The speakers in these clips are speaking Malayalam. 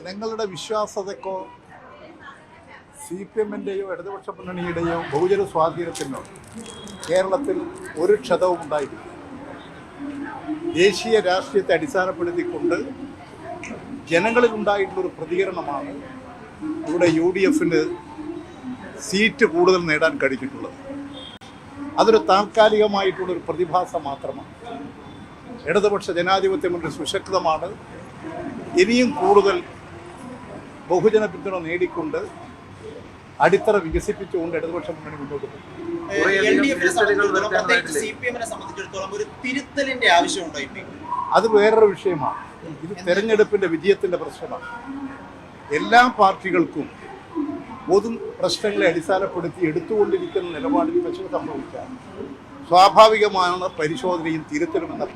ജനങ്ങളുടെ വിശ്വാസതക്കോ സി പി എമ്മിൻ്റെയോ ഇടതുപക്ഷ മുന്നണിയുടെയോ ബഹുജന സ്വാധീനത്തിനോ കേരളത്തിൽ ഒരു ക്ഷതവും ഉണ്ടായിട്ടില്ല. ദേശീയ രാഷ്ട്രീയത്തെ അടിസ്ഥാനപ്പെടുത്തിക്കൊണ്ട് ജനങ്ങളിൽ ഉണ്ടായിട്ടുള്ളൊരു പ്രതികരണമാണ് ഇവിടെ യു ഡി എഫിന് സീറ്റ് കൂടുതൽ നേടാൻ കഴിഞ്ഞിട്ടുള്ളത്. അതൊരു താൽക്കാലികമായിട്ടുള്ളൊരു പ്രതിഭാസം മാത്രമാണ്. ഇടതുപക്ഷ ജനാധിപത്യ മുന്നണി സുശക്തമാണ്. ഇനിയും കൂടുതൽ ബഹുജന പിന്തുണ നേടിക്കൊണ്ട് അടിത്തറ വികസിപ്പിച്ചുകൊണ്ട് ഇടതുപക്ഷ മുന്നണി മുന്നോട്ട് പോകും. അത് വേറൊരു വിഷയമാണ്. ഇത് തെരഞ്ഞെടുപ്പിന്റെ വിജയത്തിന്റെ പ്രശ്നമാണ്. എല്ലാ പാർട്ടികൾക്കും പൊതു പ്രശ്നങ്ങളെ അടിസ്ഥാനപ്പെടുത്തി എടുത്തുകൊണ്ടിരിക്കുന്ന നിലപാടിൽ പ്രശ്നം സംഭവിച്ചാൽ സ്വാഭാവികമാണ് പരിശോധനയും തിരുത്തലുമെന്ന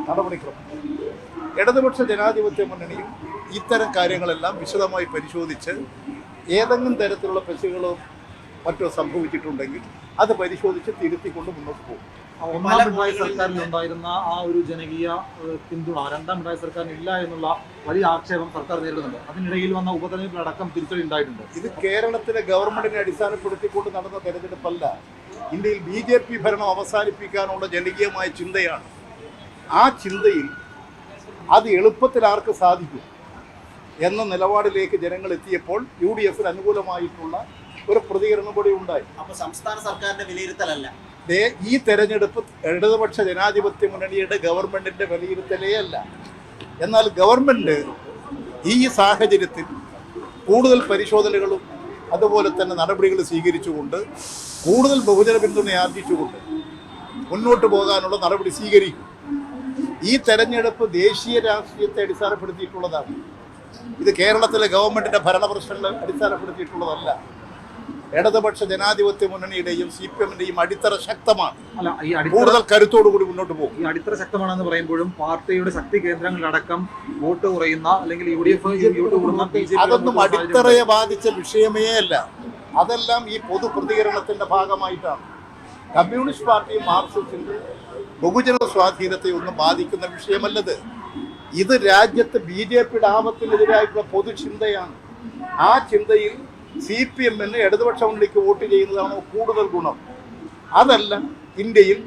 നടപടിക്രമം. ഇടതുപക്ഷ ജനാധിപത്യ മുന്നണിയും ഇത്തരം കാര്യങ്ങളെല്ലാം വിശദമായി പരിശോധിച്ച് ഏതെങ്കിലും തരത്തിലുള്ള പ്രശ്നങ്ങളോ മറ്റോ സംഭവിച്ചിട്ടുണ്ടെങ്കിൽ അത് പരിശോധിച്ച് തിരുത്തിക്കൊണ്ട് മുന്നോട്ട് പോകും. ഒന്നാം പിണറായി സർക്കാരിനുണ്ടായിരുന്ന ആ ഒരു ജനകീയ പിന്തുണ രണ്ടാം പിണറായി സർക്കാരിന് ഇല്ല എന്നുള്ള വലിയ ആക്ഷേപം സർക്കാർ നേരിടുന്നുണ്ട്. അതിനിടയിൽ വന്ന ഉപതെരഞ്ഞെടുപ്പിലടക്കം തിരിച്ചടി ഉണ്ടായിട്ടുണ്ട്. ഇത് കേരളത്തിലെ ഗവൺമെന്റിനെ അടിസ്ഥാനപ്പെടുത്തിക്കൊണ്ട് നടന്ന തെരഞ്ഞെടുപ്പല്ല. ഇന്ത്യയിൽ BJP ഭരണം അവസാനിപ്പിക്കാനുള്ള ജനകീയമായ ചിന്തയാണ്. ആ ചിന്തയിൽ അത് എളുപ്പത്തിൽ ആർക്ക് സാധിക്കും എന്ന നിലപാടിലേക്ക് ജനങ്ങൾ എത്തിയപ്പോൾ UDF-ന് അനുകൂലമായിട്ടുള്ള ഒരു പ്രതികരണം കൂടി ഉണ്ടായി. അപ്പോൾ സംസ്ഥാന സർക്കാരിന്റെ വിലയിരുത്തലല്ല ഈ തെരഞ്ഞെടുപ്പ് ഇടതുപക്ഷ ജനാധിപത്യ മുന്നണിയുടെ ഗവൺമെന്റിന്റെ വിലയിരുത്തലേ അല്ല. എന്നാൽ ഗവൺമെന്റ് ഈ സാഹചര്യത്തിൽ കൂടുതൽ പരിശോധനകളും അതുപോലെ തന്നെ നടപടികൾ സ്വീകരിച്ചുകൊണ്ട് കൂടുതൽ ബഹുജന പിന്തുണ ആർജിച്ചുകൊണ്ട് മുന്നോട്ട് പോകാനുള്ള നടപടി സ്വീകരിക്കും. ഈ തെരഞ്ഞെടുപ്പ് ദേശീയ രാഷ്ട്രീയത്തെ അടിസ്ഥാനപ്പെടുത്തിയിട്ടുള്ളതാണ്. ഇത് കേരളത്തിലെ ഗവൺമെന്റിന്റെ ഭരണ പ്രശ്നങ്ങളെ അടിസ്ഥാനപ്പെടുത്തിയിട്ടുള്ളതല്ല. ഇടതുപക്ഷ ജനാധിപത്യ മുന്നണിയുടെയും CPM-ന്റെയും അടിത്തറ ശക്തമാണ്. കൂടുതൽ കരുത്തോടുകൂടി മുന്നോട്ട് പോകും. ഈ അടിത്തറ ശക്തമാണെന്ന് പറയുമ്പോഴും പാർട്ടിയുടെ ശക്തി കേന്ദ്രങ്ങളിലടക്കം വോട്ട് കുറയുന്ന അല്ലെങ്കിൽ UDF വോട്ട് കൂടുന്ന അതൊന്നും അടിത്തറയെ ബാധിച്ച വിഷയമേ അല്ല. അതെല്ലാം ഈ പൊതു പ്രതികരണത്തിന്റെ ഭാഗമായിട്ടാണ്. കമ്മ്യൂണിസ്റ്റ് പാർട്ടിയും മാർക്സിസ്റ്റിന്റെ ബഹുജന സ്വാധീനത്തെ ഒന്നും ബാധിക്കുന്ന വിഷയമല്ലത്. ഇത് രാജ്യത്ത് BJP-യുടെ ആപത്തിനെതിരായിട്ടുള്ള പൊതുചിന്തയാണ്. ആ ചിന്തയിൽ CPM-ന് ഇടതുപക്ഷ മുന്നണിക്ക് വോട്ട് ചെയ്യുന്നതാണോ കൂടുതൽ ഗുണം? അതല്ല, ഇന്ത്യയിൽ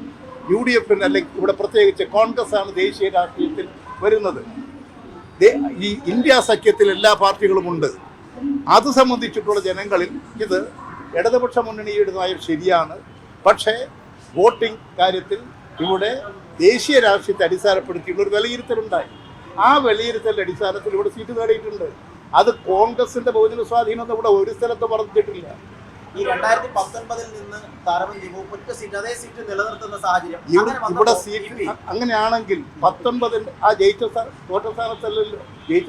UDF-ന് അല്ലെങ്കിൽ ഇവിടെ പ്രത്യേകിച്ച് കോൺഗ്രസ് ആണ് ദേശീയ രാഷ്ട്രീയത്തിൽ വരുന്നത്. ഈ ഇന്ത്യ സഖ്യത്തിൽ എല്ലാ പാർട്ടികളുമുണ്ട്. അത് സംബന്ധിച്ചിട്ടുള്ള ജനങ്ങളിൽ ഇത് ഇടതുപക്ഷ മുന്നണിയുടെ നയം ശരിയാണ്. പക്ഷേ വോട്ടിംഗ് കാര്യത്തിൽ ഇവിടെ ദേശീയ രാഷ്ട്രീയത്തെ അടിസ്ഥാനപ്പെടുത്തിയുള്ള ഒരു വിലയിരുത്തലുണ്ടായി. ആ വിലയിരുത്തലിന്റെ അടിസ്ഥാനത്തിൽ ഇവിടെ സീറ്റ് നേടിയിട്ടുണ്ട്. അത് കോൺഗ്രസിന്റെ ബഹുജന സ്വാധീനം ഇവിടെ ഒരു സ്ഥലത്ത് പറഞ്ഞിട്ടില്ല. ഈ 2019-ൽ നിന്ന് ഒറ്റ സീറ്റ് അതേ സീറ്റ് നിലനിർത്തുന്ന സാഹചര്യം ഇവിടെ സീറ്റ് അങ്ങനെയാണെങ്കിൽ 19 ആ ജയിച്ച തോറ്റ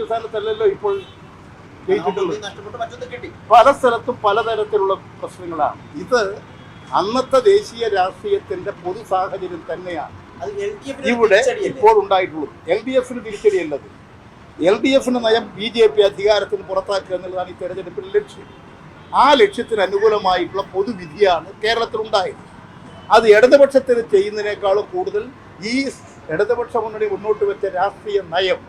സ്ഥാനത്തല്ലല്ലോ ഇപ്പോൾ ജയിച്ചിട്ടുള്ളത്. പല സ്ഥലത്തും പലതരത്തിലുള്ള പ്രശ്നങ്ങളാണ്. ഇത് അന്നത്തെ ദേശീയ രാഷ്ട്രീയത്തിന്റെ പൊതു സാഹചര്യം തന്നെയാണ് ഇവിടെ ഇപ്പോൾ ഉണ്ടായിട്ടുള്ളത്. LDF-ന് തിരിച്ചടിയല്ലത്. LDF-ന് നയം BJP അധികാരത്തിന് പുറത്താക്കുക എന്നുള്ളതാണ് ഈ തെരഞ്ഞെടുപ്പിന്റെ ലക്ഷ്യം. ആ ലക്ഷ്യത്തിന് അനുകൂലമായിട്ടുള്ള പൊതുവിധിയാണ് കേരളത്തിലുണ്ടായത്. അത് ഇടതുപക്ഷത്തിന് ചെയ്യുന്നതിനേക്കാളും കൂടുതൽ ഈ ഇടതുപക്ഷ മുന്നണി മുന്നോട്ട് വെച്ച രാഷ്ട്രീയ നയം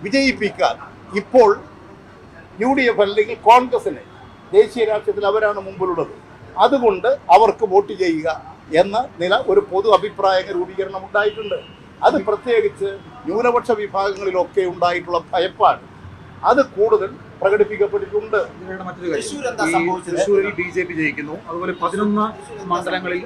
വിജയിപ്പിക്കാൻ ഇപ്പോൾ UDF അല്ലെങ്കിൽ കോൺഗ്രസിനെ ദേശീയ രാഷ്ട്രീയത്തിൽ അവരാണ് മുമ്പിലുള്ളത്. അതുകൊണ്ട് അവർക്ക് വോട്ട് ചെയ്യുക എന്ന നില ഒരു പൊതു അഭിപ്രായ രൂപീകരണം ഉണ്ടായിട്ടുണ്ട്. അത് പ്രത്യേകിച്ച് ന്യൂനപക്ഷ വിഭാഗങ്ങളിലൊക്കെ ഉണ്ടായിട്ടുള്ള ഭയപ്പാട് അത് കൂടുതൽ പ്രകടിപ്പിക്കപ്പെട്ടിട്ടുണ്ട്. തൃശ്ശൂരിൽ BJP ജയിക്കുന്നു. അതുപോലെ 11 മണ്ഡലങ്ങളിൽ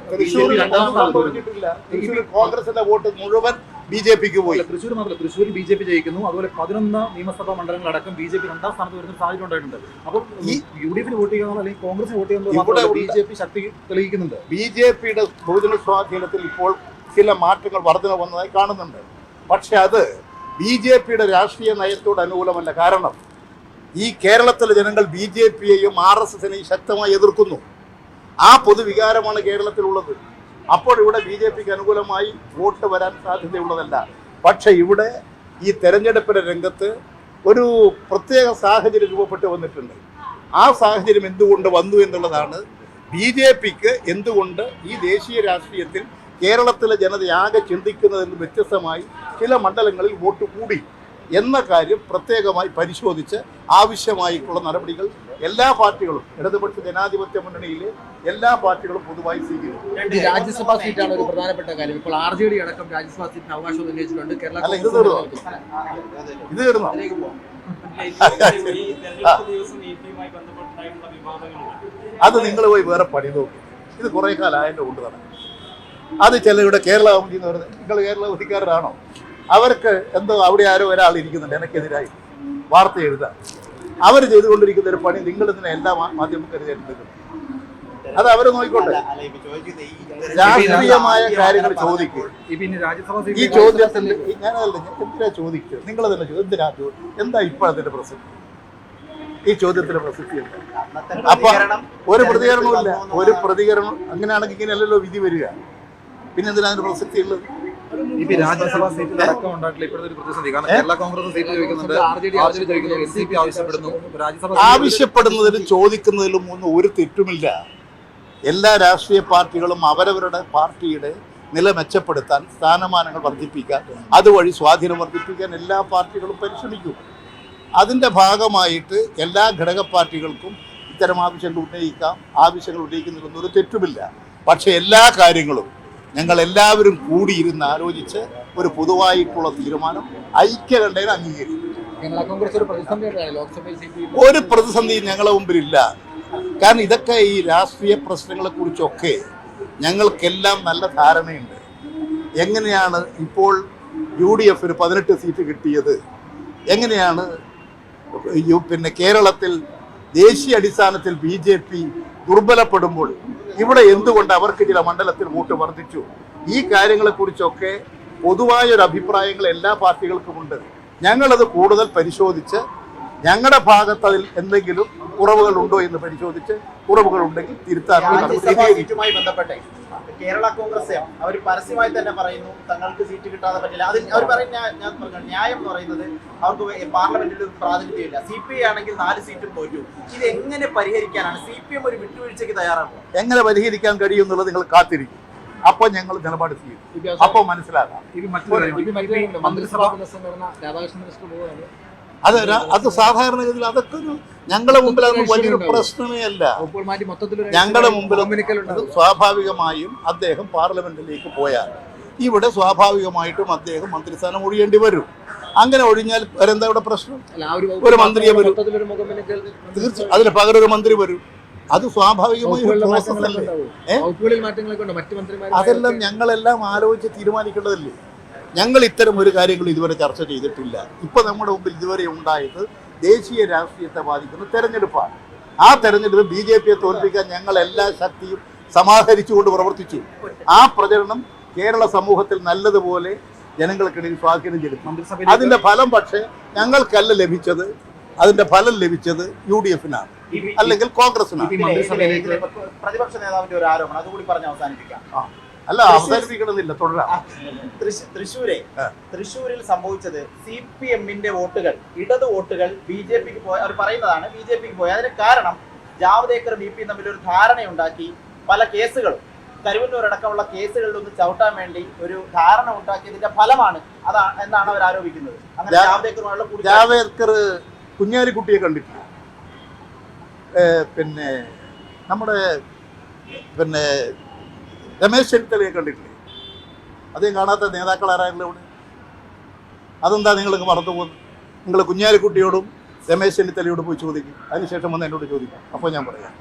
തൃശ്ശൂർ കോൺഗ്രസിന്റെ വോട്ട് മുഴുവൻ BJP-ക്ക് പോയി. തൃശ്ശൂർ മാത്രമല്ല, തൃശ്ശൂരിൽ BJP ജയിക്കുന്നു. അതുപോലെ 11 നിയമസഭാ മണ്ഡലങ്ങളടക്കം BJP രണ്ടാം സ്ഥാനത്ത് വരുന്ന സാഹചര്യം ഉണ്ടായിട്ടുണ്ട്. അപ്പോൾ ഈ UDF-ന് വോട്ട് ചെയ്യുന്ന അല്ലെങ്കിൽ കോൺഗ്രസ് വോട്ട് ചെയ്യുന്നത് BJP ശക്തി തെളിയിക്കുന്നുണ്ട്. BJP-യുടെ ബഹുജന സ്വാധീനത്തിൽ ഇപ്പോൾ ചില മാറ്റങ്ങൾ വർധന വന്നതായി കാണുന്നുണ്ട്. പക്ഷെ അത് BJP-യുടെ രാഷ്ട്രീയ നയത്തോട് അനുകൂലമല്ല. കാരണം ഈ കേരളത്തിലെ ജനങ്ങൾ BJP-യെയും RSS-നെയും ശക്തമായി എതിർക്കുന്നു. ആ പൊതുവികാരമാണ് കേരളത്തിലുള്ളത്. അപ്പോൾ ഇവിടെ BJP-ക്ക് അനുകൂലമായി വോട്ട് വരാൻ സാധ്യതയുള്ളതല്ല. പക്ഷെ ഇവിടെ ഈ തെരഞ്ഞെടുപ്പിന്റെ രംഗത്ത് ഒരു പ്രത്യേക സാഹചര്യം രൂപപ്പെട്ട് വന്നിട്ടുണ്ട്. ആ സാഹചര്യം എന്തുകൊണ്ട് വന്നു എന്നുള്ളതാണ് BJP-ക്ക് എന്തുകൊണ്ട് ഈ ദേശീയ രാഷ്ട്രീയത്തിൽ കേരളത്തിലെ ജനതയാകെ ചിന്തിക്കുന്നതിന് വ്യത്യസ്തമായി ചില മണ്ഡലങ്ങളിൽ വോട്ട് കൂടി എന്ന കാര്യം പ്രത്യേകമായി പരിശോധിച്ച് ആവശ്യമായിട്ടുള്ള നടപടികൾ എല്ലാ പാർട്ടികളും ഇടതുപക്ഷ ജനാധിപത്യ മുന്നണിയിലെ എല്ലാ പാർട്ടികളും പൊതുവായി സ്വീകരിക്കും. ഇത് രാജ്യസഭാ സീറ്റാണ് ഒരു പ്രധാനപ്പെട്ട കാര്യം. ഇപ്പോൾ RJD അടക്കം രാജ്യസഭാ സീറ്റിന് അവകാശം ഉന്നയിച്ചിട്ടുണ്ട്. കേരള അല്ല, ഇത് തീർന്നോ? ഇത് തീർന്നോ? അത് നിങ്ങൾ പോയി വേറെ പണി നോക്കി. ഇത് കുറെ കാലം അതിൻ്റെ കൊണ്ട് നടക്കും. അത് ചിലരുടെ കേരള കൗമുദി എന്ന് പറയുന്നത്, നിങ്ങൾ കേരള കൗമുദിക്കാരാണോ? അവർക്ക് എന്തോ അവിടെ ആരോ ഒരാൾ ഇരിക്കുന്നുണ്ട് എനിക്കെതിരായി വാർത്ത എഴുതാൻ. അവർ ചെയ്തുകൊണ്ടിരിക്കുന്ന ഒരു പണി നിങ്ങൾ ഇതിനെ എല്ലാ മാധ്യമക്കാരും അത് അവർ നോക്കിക്കോട്ടെ. രാഷ്ട്രീയമായ കാര്യങ്ങൾ ചോദിക്കും. ഈ ചോദ്യത്തിൽ ഞാനല്ല, എന്തിനാ ചോദിക്കുക? നിങ്ങൾ തന്നെ എന്തിനാ എന്താ ഇപ്പോഴത്തെ പ്രസക്തി? ഈ ചോദ്യത്തിന്റെ പ്രസക്തി എന്താ? അപ്പൊ ഒരു പ്രതികരണമില്ല. ഒരു പ്രതികരണം അങ്ങനെയാണെങ്കിൽ ഇങ്ങനെയല്ലല്ലോ വിധി വരിക. പിന്നെ എന്തിനാ അതിന്റെ പ്രസക്തി ഉള്ളത്? രാജ്യസഭാ സീറ്റിൽ അടക്കം ഉണ്ടായിട്ടുള്ള ഇപ്പോഴത്തെ ഒരു പ്രതിസന്ധി. കാരണം കേരള കോൺഗ്രസ് സീറ്റ് ചോദിക്കുന്നുണ്ട്, RJD ചോദിക്കുന്നു, NCP ആവശ്യപ്പെടുന്നു. ആവശ്യപ്പെടുന്നതിലും ചോദിക്കുന്നതിലും ഒന്നും ഒരു തെറ്റുമില്ല. എല്ലാ രാഷ്ട്രീയ പാർട്ടികളും അവരവരുടെ പാർട്ടിയുടെ നില മെച്ചപ്പെടുത്താൻ, സ്ഥാനമാനങ്ങൾ വർദ്ധിപ്പിക്കാൻ, അതുവഴി സ്വാധീനം വർദ്ധിപ്പിക്കാൻ എല്ലാ പാർട്ടികളും പരിശ്രമിക്കും. അതിൻ്റെ ഭാഗമായിട്ട് എല്ലാ ഘടക പാർട്ടികൾക്കും ഇത്തരം ആവശ്യങ്ങൾ ഉന്നയിക്കാം. ആവശ്യങ്ങൾ ഉന്നയിക്കുന്നതിലൊന്നും ഒരു തെറ്റുമില്ല. പക്ഷേ എല്ലാ കാര്യങ്ങളും ഞങ്ങൾ എല്ലാവരും കൂടിയിരുന്ന് ആലോചിച്ച് ഒരു പൊതുവായിട്ടുള്ള തീരുമാനം ഐക്യകണ്ഠേന അംഗീകരിക്കും. ഒരു പ്രതിസന്ധിയും ഞങ്ങളുടെ മുമ്പിലില്ല. കാരണം ഇതൊക്കെ ഈ രാഷ്ട്രീയ പ്രശ്നങ്ങളെ കുറിച്ചൊക്കെ ഞങ്ങൾക്കെല്ലാം നല്ല ധാരണയുണ്ട്. എങ്ങനെയാണ് ഇപ്പോൾ UDF 18 സീറ്റ് കിട്ടിയത്, എങ്ങനെയാണ് പിന്നെ കേരളത്തിൽ ദേശീയ അടിസ്ഥാനത്തിൽ BJP ദുർബലപ്പെടുമ്പോൾ ഇവിടെ എന്തുകൊണ്ട് അവർക്ക് ചില മണ്ഡലത്തിൽ വോട്ട് വർദ്ധിച്ചു, ഈ കാര്യങ്ങളെക്കുറിച്ചൊക്കെ പൊതുവായൊരു അഭിപ്രായങ്ങൾ എല്ലാ പാർട്ടികൾക്കുമുണ്ട്. ഞങ്ങളത് കൂടുതൽ പരിശോധിച്ച് ഞങ്ങളുടെ ഭാഗത്ത് അതിൽ എന്തെങ്കിലും കുറവുകൾ ഉണ്ടോ എന്ന് പരിശോധിച്ച് കുറവുകൾ ഉണ്ടെങ്കിൽ തിരുത്താനുള്ള സീറ്റുമായി ബന്ധപ്പെട്ടെ കേരള കോൺഗ്രസ് അവർ പരസ്യമായി തന്നെ പറയുന്നു തങ്ങൾക്ക് സീറ്റ് കിട്ടാതെ പറ്റില്ല. അതിൽ അവർ പറയുന്ന ഞാൻ പറഞ്ഞു ന്യായം എന്ന് പറയുന്നത് അവർക്ക് പാർലമെന്റിൽ ഒരു പ്രാതിനിധ്യമില്ല. CPI ആണെങ്കിൽ 4 സീറ്റും തോറ്റു. ഇത് എങ്ങനെ പരിഹരിക്കാനാണ് CPM ഒരു വിട്ടുവീഴ്ചയ്ക്ക് തയ്യാറാണ്? എങ്ങനെ പരിഹരിക്കാൻ കഴിയും എന്നുള്ളത് നിങ്ങൾ കാത്തിരിക്കും. അപ്പോൾ ഞങ്ങൾ നിലപാട് സ്വീകരിക്കും. അപ്പോൾ മനസ്സിലാക്കാം. അത് സാധാരണഗതിയിൽ അതൊക്കെ ഞങ്ങളുടെ മുമ്പിൽ അതൊന്നും വലിയൊരു പ്രശ്നമേ അല്ല. ഞങ്ങളുടെ മുമ്പിൽ സ്വാഭാവികമായും അദ്ദേഹം പാർലമെന്റിലേക്ക് പോയാൽ ഇവിടെ സ്വാഭാവികമായിട്ടും അദ്ദേഹം മന്ത്രിസ്ഥാനം ഒഴിയേണ്ടി വരും. അങ്ങനെ ഒഴിഞ്ഞാൽ വരെന്താ ഇവിടെ പ്രശ്നം? ഒരു മന്ത്രിയെ വരും, തീർച്ചയായും അതിന് പകരം ഒരു മന്ത്രി വരും. അത് സ്വാഭാവികമായി അതെല്ലാം ഞങ്ങളെല്ലാം ആലോചിച്ച് തീരുമാനിക്കേണ്ടതല്ലേ. ഞങ്ങൾ ഇത്തരം ഒരു കാര്യങ്ങൾ ഇതുവരെ ചർച്ച ചെയ്തിട്ടില്ല. ഇപ്പൊ നമ്മുടെ മുമ്പിൽ ഇതുവരെ ഉണ്ടായത് ദേശീയ രാഷ്ട്രീയത്തെ ബാധിക്കുന്ന തെരഞ്ഞെടുപ്പാണ്. ആ തെരഞ്ഞെടുപ്പ് BJPയെ തോൽപ്പിക്കാൻ ഞങ്ങൾ എല്ലാ ശക്തിയും സമാഹരിച്ചുകൊണ്ട് പ്രവർത്തിച്ചു. ആ പ്രചരണം കേരള സമൂഹത്തിൽ നല്ലതുപോലെ ജനങ്ങൾക്കിടയിൽ സ്വാധീനം ചെലുത്തും. അതിന്റെ ഫലം പക്ഷേ ഞങ്ങൾക്കല്ല ലഭിച്ചത്. അതിന്റെ ഫലം ലഭിച്ചത് UDF-നാണ്, അല്ലെങ്കിൽ കോൺഗ്രസിനാണ്. പ്രതിപക്ഷ നേതാവിന്റെ ഒരു ആരോപണം അതുകൂടി പറഞ്ഞ് അവസാനിപ്പിക്കാം. അല്ല, അവസാനിപ്പിക്കണമെന്നില്ല, തുടരാം. തൃശ്ശൂരിൽ സംഭവിച്ചത് CPM-ന്റെ വോട്ടുകൾ, ഇടത് വോട്ടുകൾ BJPക്ക് പോയി. അവർ പറയുന്നതാണ് BJPക്ക് പോയി. അതിന് കാരണം ജാവ്ദേക്കർ BP തമ്മിൽ ഒരു ധാരണയുണ്ടാക്കി. പല കേസുകളും കരുവന്നൂർ അടക്കമുള്ള കേസുകളിലൊന്ന് ചവിട്ടാൻ വേണ്ടി ഒരു ധാരണ ഉണ്ടാക്കിയതിന്റെ ഫലമാണ് എന്നാണ് അവർ ആരോപിക്കുന്നത്. അങ്ങനെ ജാവ്ദേക്കർ കുഞ്ഞാലിക്കുട്ടിയെ കണ്ടിട്ടില്ല. പിന്നെ നമ്മുടെ രമേശ് ചെന്നിത്തലയെ കണ്ടിട്ടില്ലേ? അദ്ദേഹം കാണാത്ത നേതാക്കൾ ആരായിരുന്നു ഇവിടെ? അതെന്താ നിങ്ങൾക്ക് മറന്നു പോകുന്നത്? നിങ്ങൾ കുഞ്ഞാലിക്കുട്ടിയോടും രമേശ് ചെന്നിത്തലയോടും പോയി ചോദിക്കും. അതിനുശേഷം വന്ന് എന്നോട് ചോദിക്കും. അപ്പോൾ ഞാൻ പറയാം.